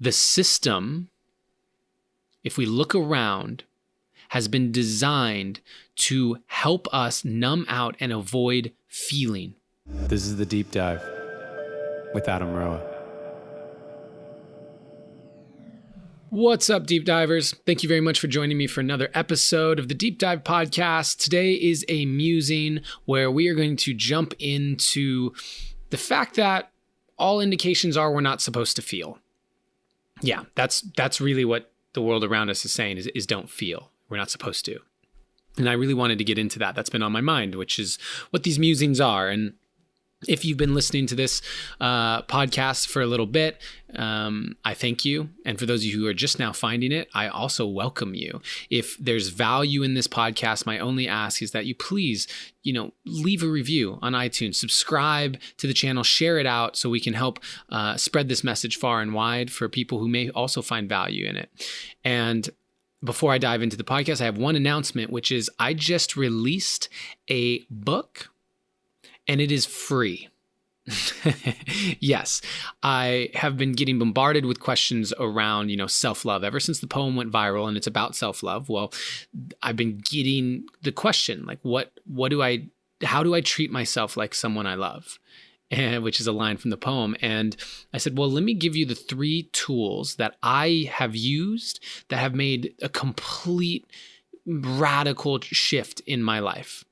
The system, if we look around, has been designed to help us numb out and avoid feeling. This is The Deep Dive with Adam Roa. What's up, Deep Divers? Thank you very much for joining me for another episode of the Deep Dive Podcast. Today is a musing where we are going to jump into the fact that all indications are we're not supposed to feel. Yeah, that's really what the world around us is saying is don't feel. We're not supposed to. And I really wanted to get into that. That's been on my mind, which is what these musings are. And if you've been listening to this podcast for a little bit, I thank you. And for those of you who are just now finding it, I also welcome you. If there's value in this podcast, my only ask is that you please, leave a review on iTunes, subscribe to the channel, share it out so we can help spread this message far and wide for people who may also find value in it. And before I dive into the podcast, I have one announcement, which is I just released a book. And it is free. Yes, I have been getting bombarded with questions around, self-love ever since the poem went viral and it's about self-love. Well, I've been getting the question, like, how do I treat myself like someone I love? And which is a line from the poem. And I said, well, let me give you the 3 tools that I have used that have made a complete radical shift in my life.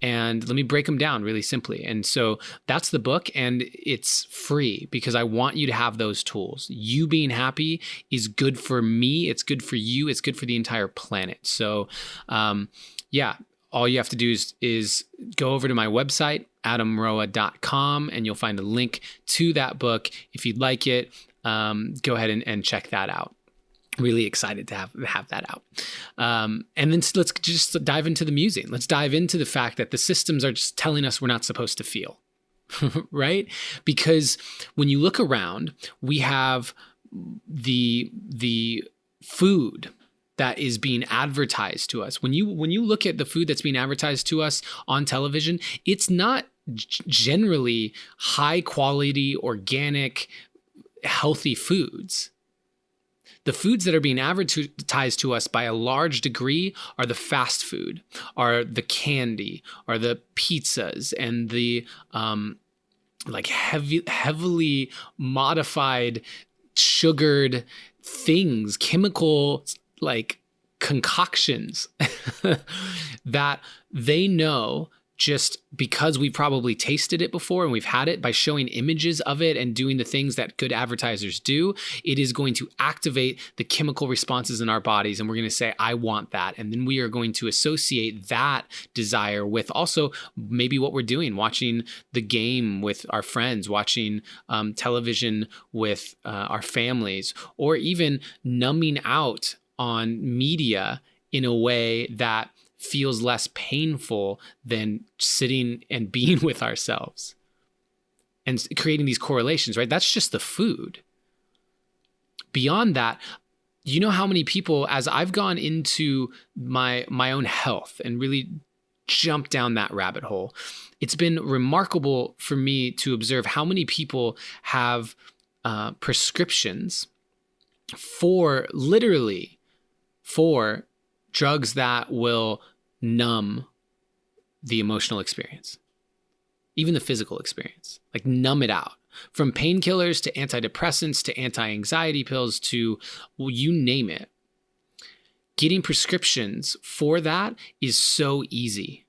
And let me break them down really simply. And so that's the book, and it's free because I want you to have those tools. You being happy is good for me. It's good for you. It's good for the entire planet. So, all you have to do is go over to my website, adamroa.com, and you'll find a link to that book. If you'd like it, go ahead and check that out. Really excited to have that out. And then let's just dive into the musing. Let's dive into the fact that the systems are just telling us we're not supposed to feel, right? Because when you look around, we have the food that is being advertised to us. When you look at the food that's being advertised to us on television, it's not generally high quality, organic, healthy foods. The foods that are being advertised to us by a large degree are the fast food, are the candy, are the pizzas, and the heavily modified, sugared things, chemical concoctions that they know. Just because we've probably tasted it before and we've had it, by showing images of it and doing the things that good advertisers do, it is going to activate the chemical responses in our bodies. And we're going to say, I want that. And then we are going to associate that desire with also maybe what we're doing, watching the game with our friends, watching television with our families, or even numbing out on media in a way that feels less painful than sitting and being with ourselves and creating these correlations, right? That's just the food. Beyond that, you know how many people, as I've gone into my own health and really jumped down that rabbit hole, it's been remarkable for me to observe how many people have prescriptions for drugs that will numb the emotional experience, even the physical experience, like numb it out. From painkillers to antidepressants to anti-anxiety pills to, well, you name it. Getting prescriptions for that is so easy.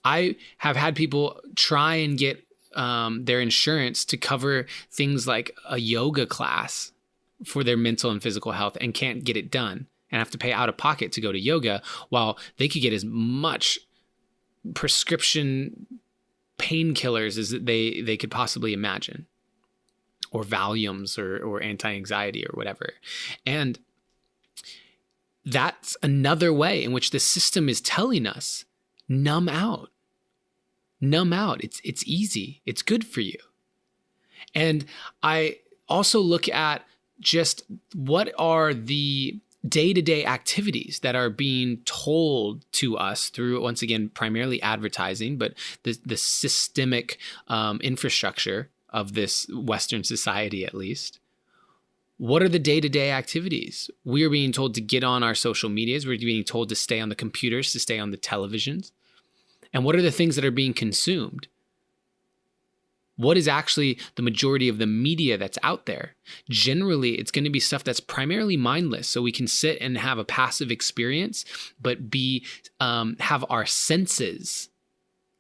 I have had people try and get their insurance to cover things like a yoga class for their mental and physical health and can't get it done, and have to pay out of pocket to go to yoga, while they could get as much prescription painkillers as they could possibly imagine, or Valiums or anti-anxiety or whatever. And that's another way in which the system is telling us, numb out. It's easy. It's good for you. And I also look at just what are the day-to-day activities that are being told to us through, once again, primarily advertising, but the systemic infrastructure of this Western society, at least. What are the day-to-day activities? We are being told to get on our social medias. We're being told to stay on the computers, to stay on the televisions. And what are the things that are being consumed? What is actually the majority of the media that's out there? Generally, it's going to be stuff that's primarily mindless. So we can sit and have a passive experience, but have our senses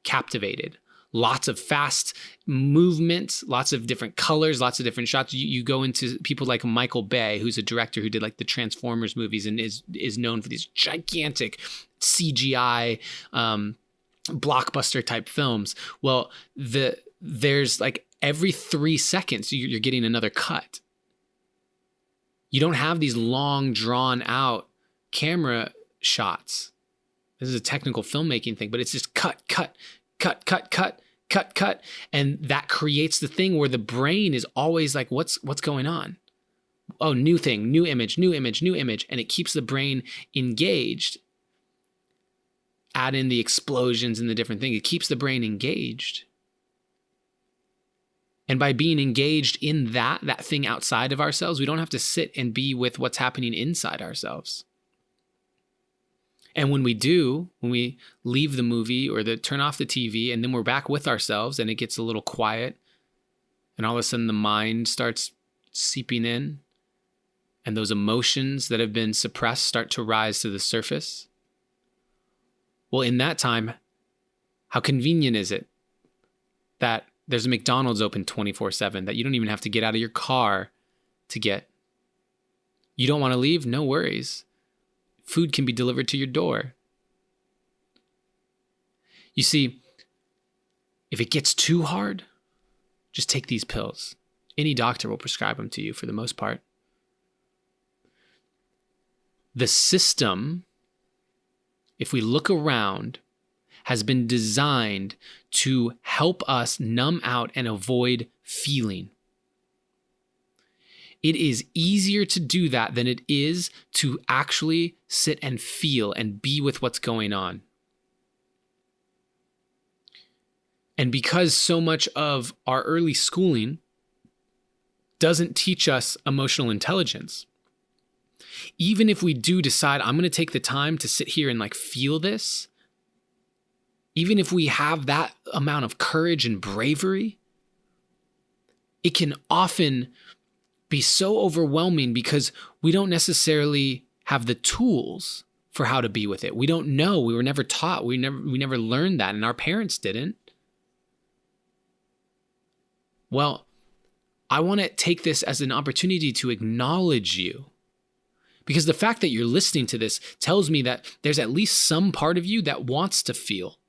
captivated. Lots of fast movements, lots of different colors, lots of different shots. You go into people like Michael Bay, who's a director who did like the Transformers movies and is known for these gigantic CGI blockbuster type films. Well, there's like every 3 seconds you're getting another cut. You don't have these long drawn out camera shots. This is a technical filmmaking thing, but it's just cut. And that creates the thing where the brain is always like, what's going on? Oh, new thing, new image. And it keeps the brain engaged. Add in the explosions and the different things. It keeps the brain engaged. And by being engaged in that thing outside of ourselves, we don't have to sit and be with what's happening inside ourselves. And when we leave the movie or turn off the TV, and then we're back with ourselves and it gets a little quiet, and all of a sudden the mind starts seeping in, and those emotions that have been suppressed start to rise to the surface. Well, in that time, how convenient is it that there's a McDonald's open 24/7 that you don't even have to get out of your car to get? You don't want to leave? No worries. Food can be delivered to your door. You see, if it gets too hard, just take these pills. Any doctor will prescribe them to you for the most part. The system, if we look around, has been designed to help us numb out and avoid feeling. It is easier to do that than it is to actually sit and feel and be with what's going on. And because so much of our early schooling doesn't teach us emotional intelligence, even if we do decide, I'm going to take the time to sit here and like feel this, even if we have that amount of courage and bravery, it can often be so overwhelming because we don't necessarily have the tools for how to be with it. We don't know. We were never taught. We never learned that, and our parents didn't. Well, I want to take this as an opportunity to acknowledge you, because the fact that you're listening to this tells me that there's at least some part of you that wants to feel.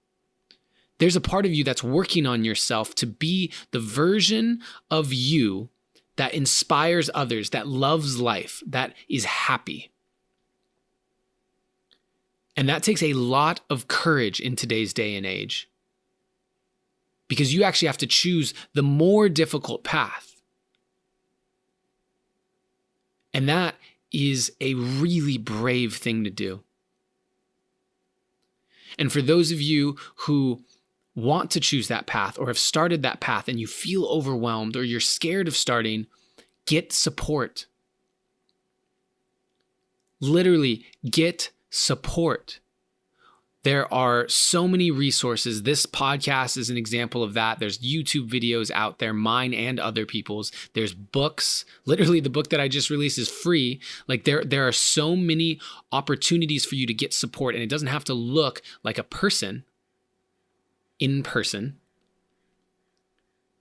There's a part of you that's working on yourself to be the version of you that inspires others, that loves life, that is happy. And that takes a lot of courage in today's day and age, because you actually have to choose the more difficult path. And that is a really brave thing to do. And for those of you who want to choose that path or have started that path and you feel overwhelmed or you're scared of starting, get support. Literally, get support. There are so many resources. This podcast is an example of that. There's YouTube videos out there, mine and other people's. There's books. Literally, the book that I just released is free. Like there are so many opportunities for you to get support, and it doesn't have to look like a person in person.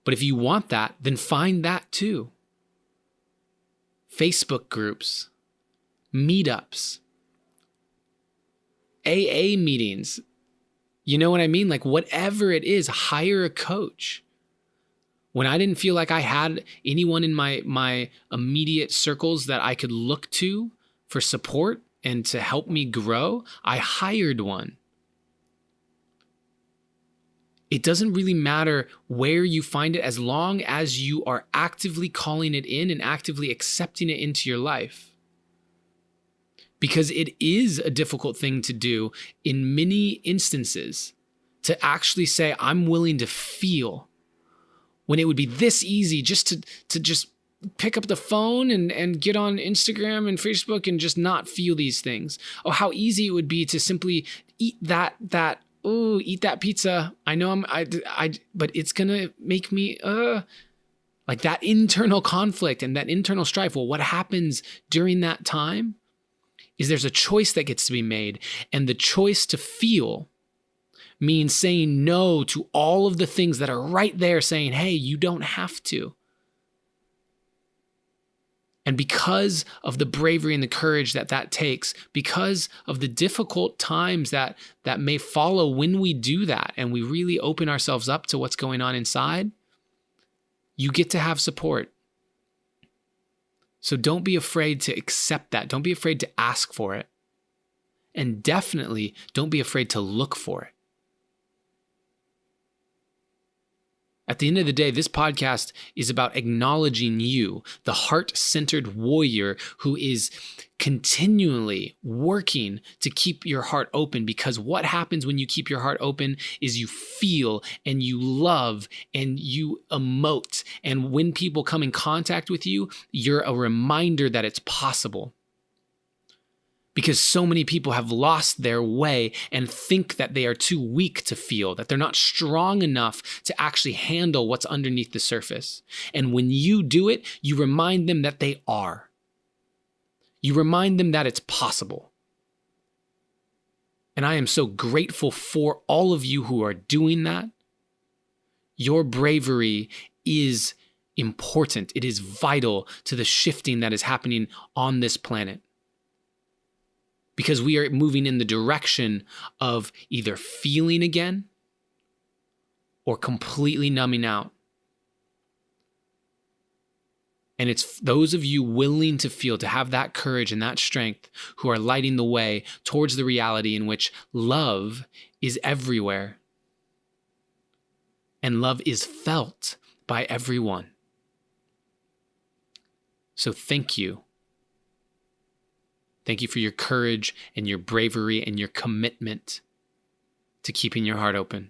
But if you want that, then find that too. Facebook groups, meetups, AA meetings. You know what I mean? Like whatever it is, hire a coach. When I didn't feel like I had anyone in my immediate circles that I could look to for support and to help me grow, I hired one. It doesn't really matter where you find it as long as you are actively calling it in and actively accepting it into your life. Because it is a difficult thing to do in many instances, to actually say, I'm willing to feel, when it would be this easy just to just pick up the phone and get on Instagram and Facebook and just not feel these things. Oh, how easy it would be to simply eat that pizza. I know but it's gonna make me like that internal conflict and that internal strife. Well, what happens during that time is there's a choice that gets to be made, and the choice to feel means saying no to all of the things that are right there saying, hey, you don't have to. And because of the bravery and the courage that takes, because of the difficult times that may follow when we do that and we really open ourselves up to what's going on inside, you get to have support. So don't be afraid to accept that. Don't be afraid to ask for it. And definitely don't be afraid to look for it. At the end of the day, this podcast is about acknowledging you, the heart-centered warrior who is continually working to keep your heart open, because what happens when you keep your heart open is you feel and you love and you emote. And when people come in contact with you, you're a reminder that it's possible. Because so many people have lost their way and think that they are too weak to feel, that they're not strong enough to actually handle what's underneath the surface. And when you do it, you remind them that they are. You remind them that it's possible. And I am so grateful for all of you who are doing that. Your bravery is important. It is vital to the shifting that is happening on this planet. Because we are moving in the direction of either feeling again or completely numbing out. And it's those of you willing to feel, to have that courage and that strength, who are lighting the way towards the reality in which love is everywhere. And love is felt by everyone. So thank you. Thank you for your courage and your bravery and your commitment to keeping your heart open.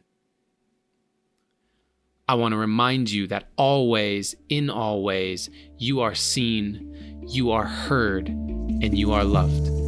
I want to remind you that always, in all ways, you are seen, you are heard, and you are loved.